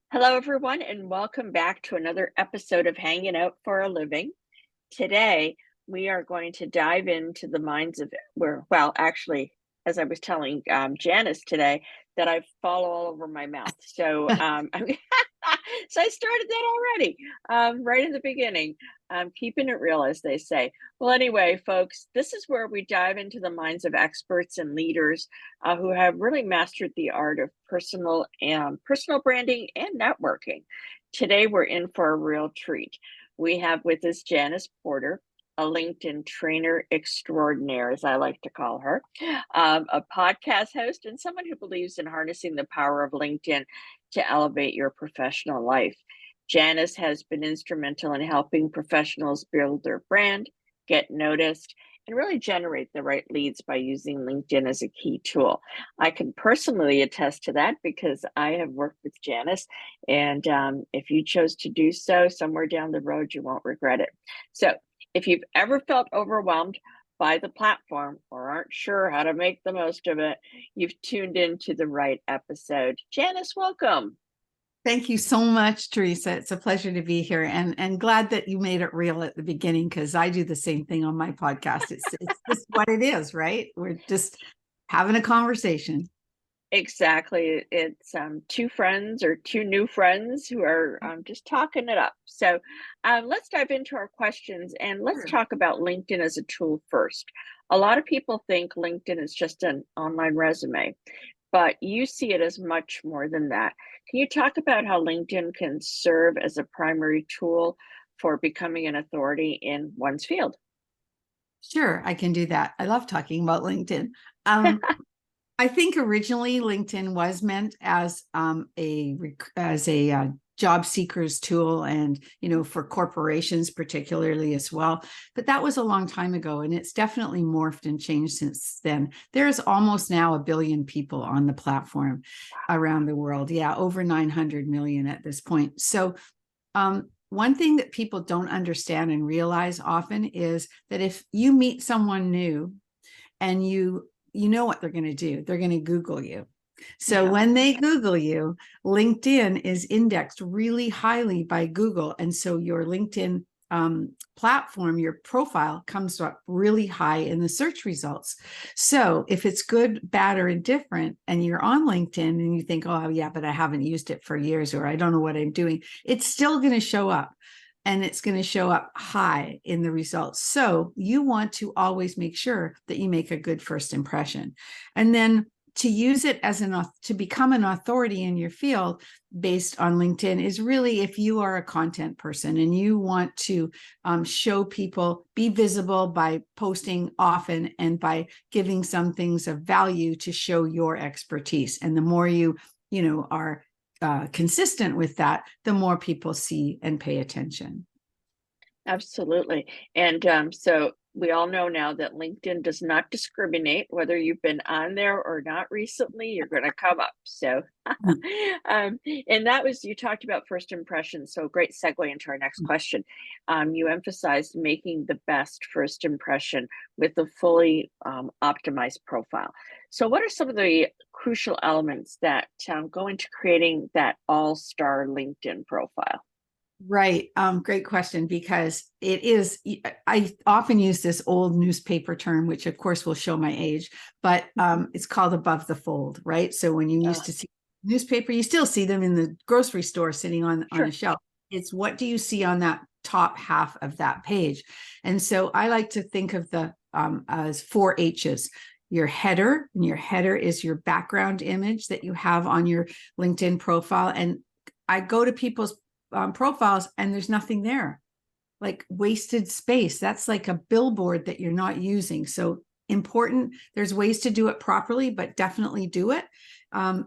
Hello, everyone, and welcome back to another episode of Hanging Out for a Living. Today, we are going to dive into the minds of actually, as I was telling Janice today, that I fall all over my mouth. So, so I started that already, right in the beginning. Keeping it real, as they say. Well, anyway, folks, this is where we dive into the minds of experts and leaders who have really mastered the art of personal branding and networking. Today, we're in for a real treat. We have with us Janice Porter, a LinkedIn trainer extraordinaire, as I like to call her, a podcast host, and someone who believes in harnessing the power of LinkedIn to elevate your professional life. Janice has been instrumental in helping professionals build their brand, get noticed, and really generate the right leads by using LinkedIn as a key tool. I can personally attest to that because I have worked with Janice, and if you chose to do so somewhere down the road, you won't regret it. So if you've ever felt overwhelmed by the platform or aren't sure how to make the most of it, you've tuned into the right episode. Janice, welcome. Thank you so much, Teresa. It's a pleasure to be here, and glad that you made it real at the beginning, because I do the same thing on my podcast. It's just what it is, right? We're just having a conversation. Exactly. It's two friends or two new friends who are just talking it up. So let's dive into our questions and let's Sure. talk about LinkedIn as a tool first. A lot of people think LinkedIn is just an online resume, but you see it as much more than that. Can you talk about how LinkedIn can serve as a primary tool for becoming an authority in one's field? Sure, I can do that. I love talking about LinkedIn. Um, I think originally LinkedIn was meant as a job seekers tool, and for corporations particularly as well. But that was a long time ago, and it's definitely morphed and changed since then. There's almost now 1 billion people on the platform around the world. Yeah, over 900 million at this point. So one thing that people don't understand and realize often is that if you meet someone new and you know what they're going to do, they're going to Google you. So Yeah. when they Google you, LinkedIn is indexed really highly by Google. And so your LinkedIn platform, your profile comes up really high in the search results. So if it's good, bad, or indifferent, and you're on LinkedIn and you think, oh, yeah, but I haven't used it for years, or I don't know what I'm doing, it's still going to show up. And it's going to show up high in the results. So you want to always make sure that you make a good first impression. And then to use it to become an authority in your field based on LinkedIn is really if you are a content person and you want to show people, be visible by posting often and by giving some things of value to show your expertise. And the more you are consistent with that, the more people see and pay attention. Absolutely. And so we all know now that LinkedIn does not discriminate whether you've been on there or not recently, you're going to come up. So, and that was, you talked about first impressions. So, great segue into our next question. You emphasized making the best first impression with a fully optimized profile. So, what are some of the crucial elements that go into creating that all-star LinkedIn profile? Right. Great question, because it is, I often use this old newspaper term, which of course will show my age, but it's called above the fold, right? So when you used Uh, to see newspaper, you still see them in the grocery store sitting on a sure. shelf. It's what do you see on that top half of that page? And so I like to think of the as 4 H's. Your header, and your header is your background image that you have on your LinkedIn profile. And I go to people's profiles and there's nothing there, like wasted space. That's like a billboard that you're not using. So important. There's ways to do it properly, but definitely do it.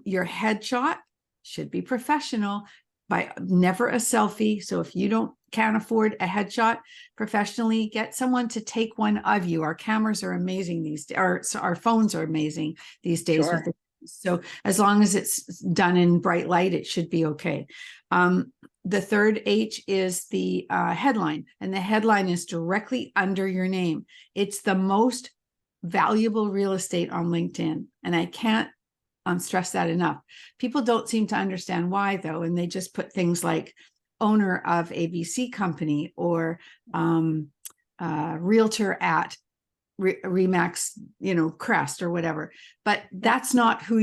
Your headshot should be professional, by never a selfie. So if you can't afford a headshot professionally, get someone to take one of you. Our cameras are amazing these days. Our phones are amazing these days with Sure. the, so as long as it's done in bright light, it should be okay. The third H is the headline, and the headline is directly under your name. It's the most valuable real estate on LinkedIn, and I can't stress that enough. People don't seem to understand why, though, and they just put things like owner of ABC company or realtor at Remax, Crest or whatever. But that's not who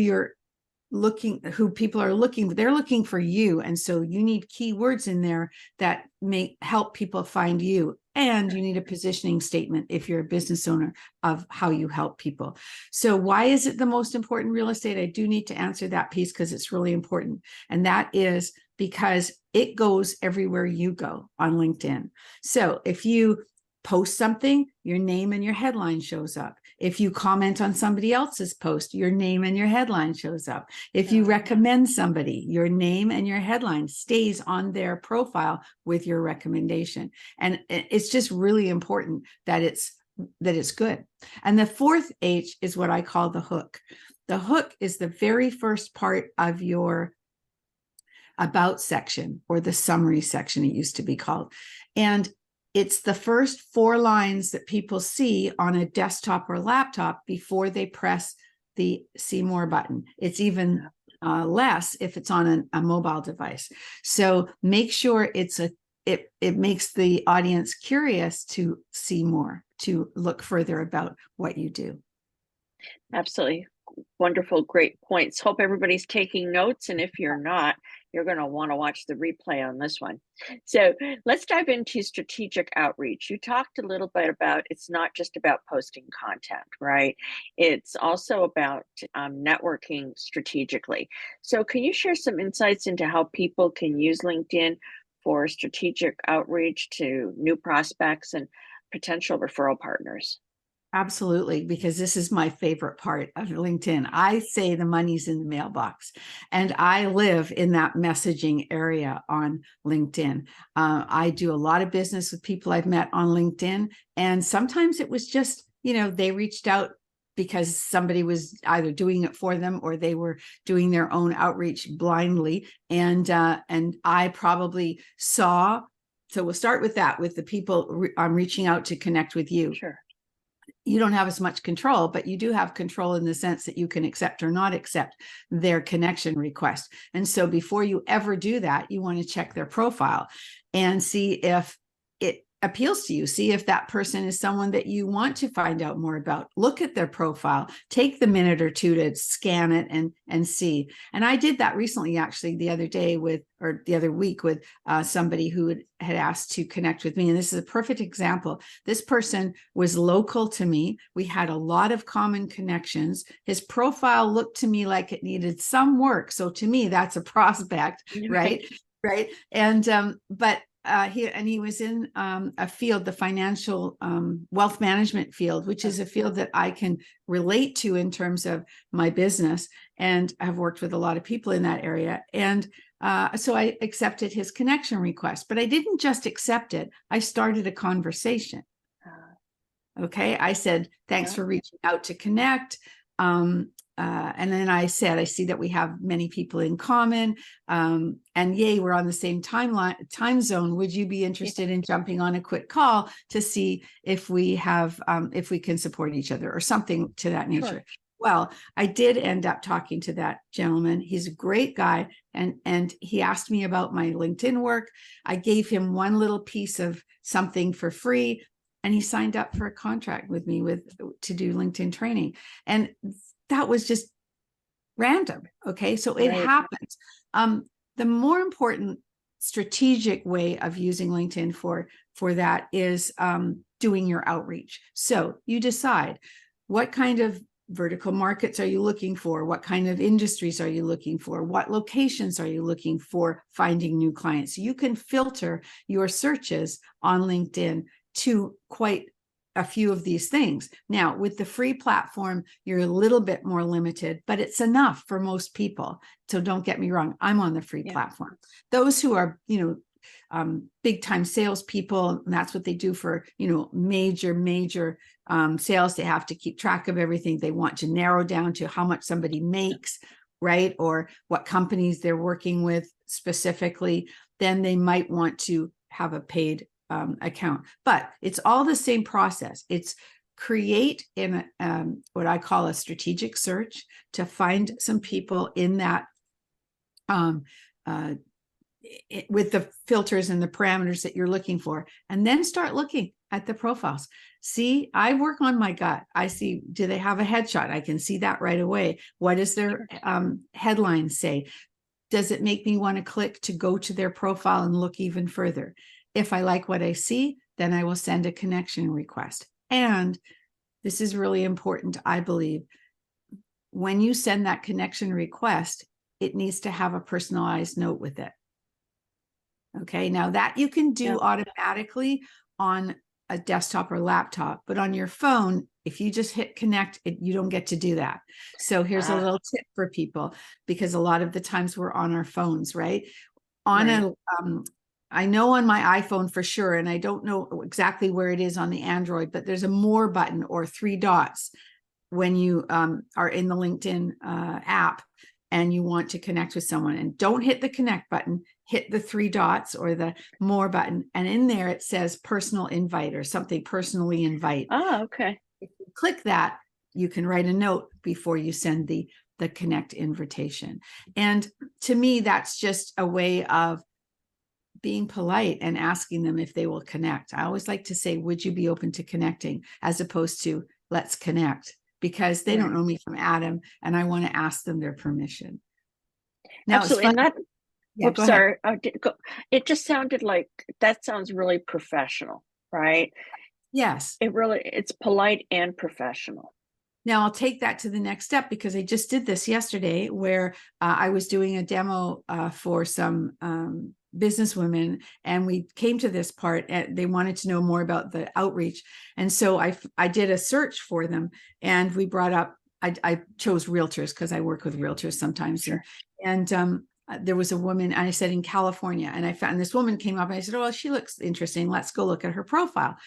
who people are looking. They're looking for you, and so you need keywords in there that may help people find you. And you need a positioning statement if you're a business owner of how you help people. So why is it the most important real estate? I do need to answer that piece because it's really important. And that is because it goes everywhere you go on LinkedIn. So if you post something, your name and your headline shows up. If you comment on somebody else's post, your name and your headline shows up. If you recommend somebody, your name and your headline stays on their profile with your recommendation. And it's just really important that it's good. And the fourth H is what I call the hook. The hook is the very first part of your about section, or the summary section, it used to be called. And it's the first 4 lines that people see on a desktop or laptop before they press the see more button. It's even less if it's on a mobile device. So make sure it makes the audience curious to see more, to look further about what you do. Absolutely. Wonderful, great points. Hope everybody's taking notes. And if you're not, you're going to want to watch the replay on this one. So let's dive into strategic outreach. You talked a little bit about it's not just about posting content, right? It's also about networking strategically. So can you share some insights into how people can use LinkedIn for strategic outreach to new prospects and potential referral partners? Absolutely, because this is my favorite part of LinkedIn. I say the money's in the mailbox, and I live in that messaging area on LinkedIn. I do a lot of business with people I've met on LinkedIn, and sometimes it was just, they reached out because somebody was either doing it for them or they were doing their own outreach blindly. And I probably saw, so we'll start with that, with the people I'm reaching out to connect with you. Sure. You don't have as much control, but you do have control in the sense that you can accept or not accept their connection request. And so before you ever do that, you want to check their profile and see if it appeals to you. See if that person is someone that you want to find out more about. Look at their profile, take the minute or two to scan it and see. And I did that recently, actually, the other week with somebody who had asked to connect with me. And this is a perfect example. This person was local to me. We had a lot of common connections. His profile looked to me like it needed some work. So to me, that's a prospect, right? Right. And but he was in a field, the financial wealth management field, which is a field that I can relate to in terms of my business, and I've worked with a lot of people in that area. And so I accepted his connection request, but I didn't just accept it. I started a conversation. Okay. I said, thanks for reaching out to connect. And then I said, I see that we have many people in common. And yay, we're on the same time zone. Would you be interested in jumping on a quick call to see if we can support each other, or something to that nature? Sure. Well, I did end up talking to that gentleman. He's a great guy. And he asked me about my LinkedIn work. I gave him one little piece of something for free, and he signed up for a contract with me to do LinkedIn training. And that was just random. Okay. So it happens. The more important strategic way of using LinkedIn for that is doing your outreach. So you decide, what kind of vertical markets are you looking for? What kind of industries are you looking for? What locations are you looking for finding new clients? You can filter your searches on LinkedIn to quite a few of these things. Now, with the free platform, you're a little bit more limited, but it's enough for most people. So don't get me wrong, I'm on the free platform. Those who are, big time salespeople, and that's what they do for, major sales. They have to keep track of everything. They want to narrow down to how much somebody makes, right? Or what companies they're working with specifically. Then they might want to have a paid account, but it's all the same process. It's create in what I call a strategic search to find some people in that with the filters and the parameters that you're looking for, and then start looking at the profiles. See, I work on my gut. I see, do they have a headshot? I can see that right away. What does their headline say? Does it make me want to click to go to their profile and look even further? If I like what I see, then I will send a connection request. And this is really important, I believe. When you send that connection request, it needs to have a personalized note with it. Okay, now that you can do automatically on a desktop or laptop, but on your phone, if you just hit connect, you don't get to do that. So here's a little tip for people, because a lot of the times we're on our phones, right? On I know on my iPhone for sure, and I don't know exactly where it is on the Android, but there's a more button or 3 dots when you are in the LinkedIn app and you want to connect with someone. And don't hit the connect button, hit the 3 dots or the more button. And in there it says personal invite or something, personally invite. Oh, okay. If you click that, you can write a note before you send the connect invitation. And to me, that's just a way of being polite and asking them if they will connect. I always like to say, would you be open to connecting, as opposed to let's connect, because they don't know me from Adam and I want to ask them their permission. Now, absolutely. And that, go sorry, it just sounded like, that sounds really professional, right? Yes. It's polite and professional. Now I'll take that to the next step, because I just did this yesterday where I was doing a demo for some businesswomen, and we came to this part and they wanted to know more about the outreach. And so I did a search for them, and we brought up, I chose realtors because I work with realtors sometimes. Sure. And there was a woman, and I said in California, and I found this woman came up and I said, oh, she looks interesting. Let's go look at her profile.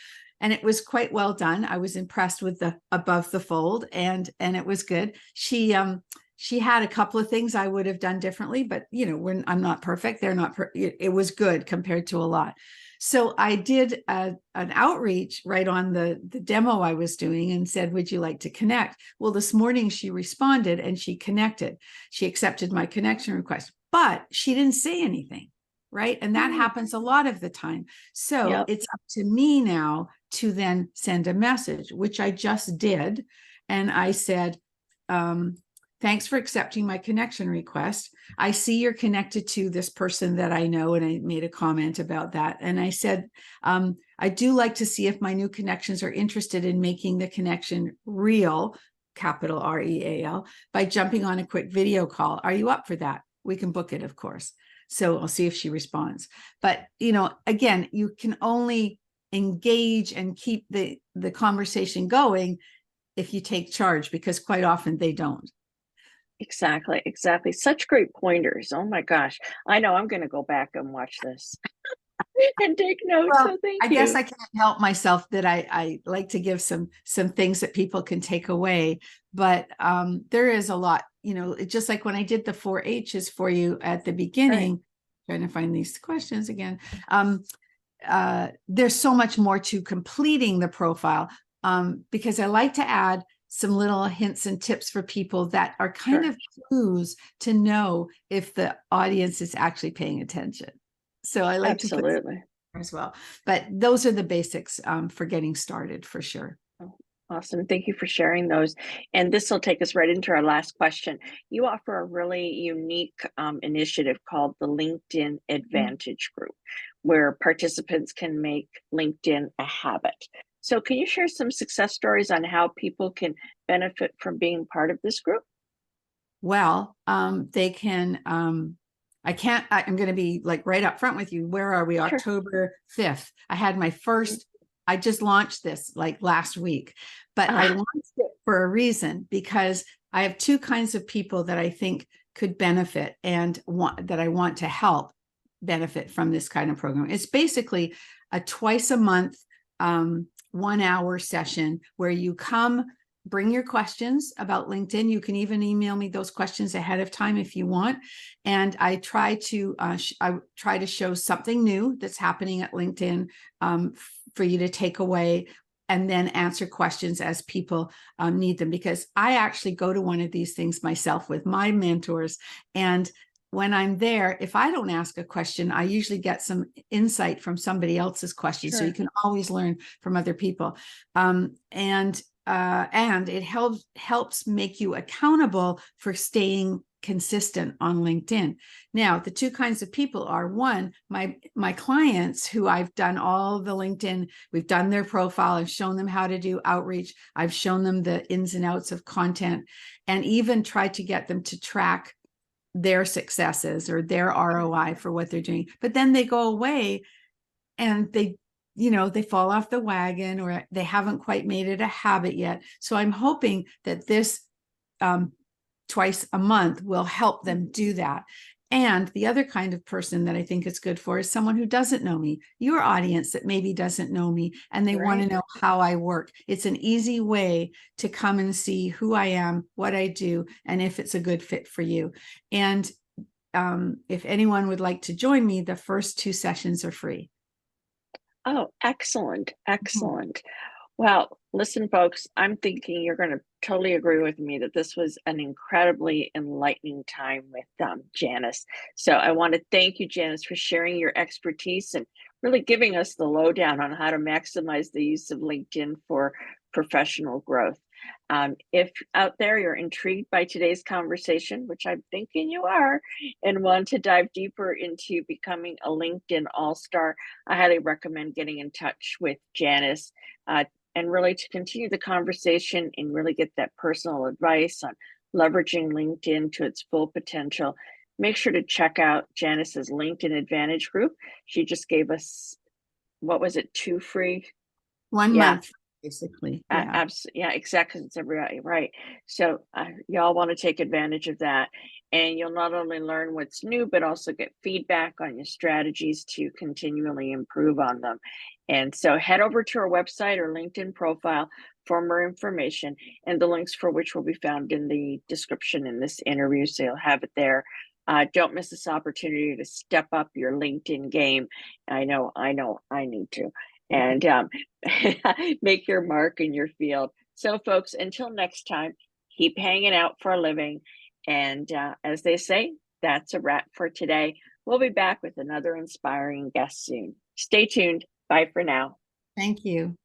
And it was quite well done. I was impressed with the above the fold, and it was good. She had a couple of things I would have done differently, but you know, I'm not perfect. They're not. It was good compared to a lot. So I did an outreach right on the demo I was doing and said, would you like to connect? Well, this morning she responded and she connected. She accepted my connection request, but she didn't say anything. Right. And that happens a lot of the time. So it's up to me now to then send a message, which I just did. And I said, thanks for accepting my connection request. I see you're connected to this person that I know. And I made a comment about that. And I said, I do like to see if my new connections are interested in making the connection real, capital REAL, by jumping on a quick video call. Are you up for that? We can book it, of course. So I'll see if she responds. But, you know, again, you can only engage and keep the conversation going if you take charge, because quite often they don't. Exactly. Such great pointers. Oh my gosh. I know I'm going to go back and watch this and take notes. Well, so thank you. I guess I can't help myself that I like to give some things that people can take away. But there is a lot, you know, just like when I did the 4 H's for you at the beginning, trying to find these questions again. There's so much more to completing the profile, because I like to add some little hints and tips for people that are kind of clues to know if the audience is actually paying attention. So I like to put as well, but those are the basics for getting started for sure. Awesome. Thank you for sharing those. And this will take us right into our last question. You offer a really unique initiative called the LinkedIn Advantage Group, where participants can make LinkedIn a habit. So can you share some success stories on how people can benefit from being part of this group? Well, they can, I'm going to be like right up front with you. Where are we? Sure. October 5th. I had my first, I just launched this like last week, but I launched it for a reason, because I have 2 kinds of people that I think could benefit and that I want to help benefit from this kind of program. It's basically a twice a month, 1-hour session where you come, bring your questions about LinkedIn. You can even email me those questions ahead of time if you want. And I try to show something new that's happening at LinkedIn for you to take away. and then answer questions as people need them. Because I actually go to one of these things myself with my mentors. And when I'm there, if I don't ask a question, I usually get some insight from somebody else's question. So you Sure. can always learn from other people. And it helps make you accountable for staying consistent on LinkedIn. Now, the two kinds of people are, one, my clients who I've done all the LinkedIn, we've done their profile, I've shown them how to do outreach, I've shown them the ins and outs of content, and even tried to get them to track their successes or their ROI for what they're doing. But then they go away and they fall off the wagon, or they haven't quite made it a habit yet. So I'm hoping that this twice a month will help them do that. And the other kind of person that I think it's good for is someone who doesn't know me, your audience that maybe doesn't know me, and they want to know how I work. It's an easy way to come and see who I am, what I do, and if it's a good fit for you. And if anyone would like to join me, the first 2 sessions are free. Oh, excellent. Excellent. Well, listen, folks, I'm thinking you're going to totally agree with me that this was an incredibly enlightening time with Janice. So I want to thank you, Janice, for sharing your expertise and really giving us the lowdown on how to maximize the use of LinkedIn for professional growth. If out there you're intrigued by today's conversation, which I'm thinking you are, and want to dive deeper into becoming a LinkedIn All-Star, I highly recommend getting in touch with Janice. And really to continue the conversation and really get that personal advice on leveraging LinkedIn to its full potential, make sure to check out Janice's LinkedIn Advantage group. She just gave us, what was it, 2 free? 1 Yeah. month, basically. Yeah. Yeah, exactly. It's every right. So y'all want to take advantage of that, and you'll not only learn what's new, but also get feedback on your strategies to continually improve on them. And so head over to our website or LinkedIn profile for more information, and the links for which will be found in the description in this interview. So you'll have it there. Don't miss this opportunity to step up your LinkedIn game. I know I need to. And make your mark in your field. So, folks, until next time, keep hanging out for a living. And as they say, that's a wrap for today. We'll be back with another inspiring guest soon. Stay tuned. Bye for now. Thank you.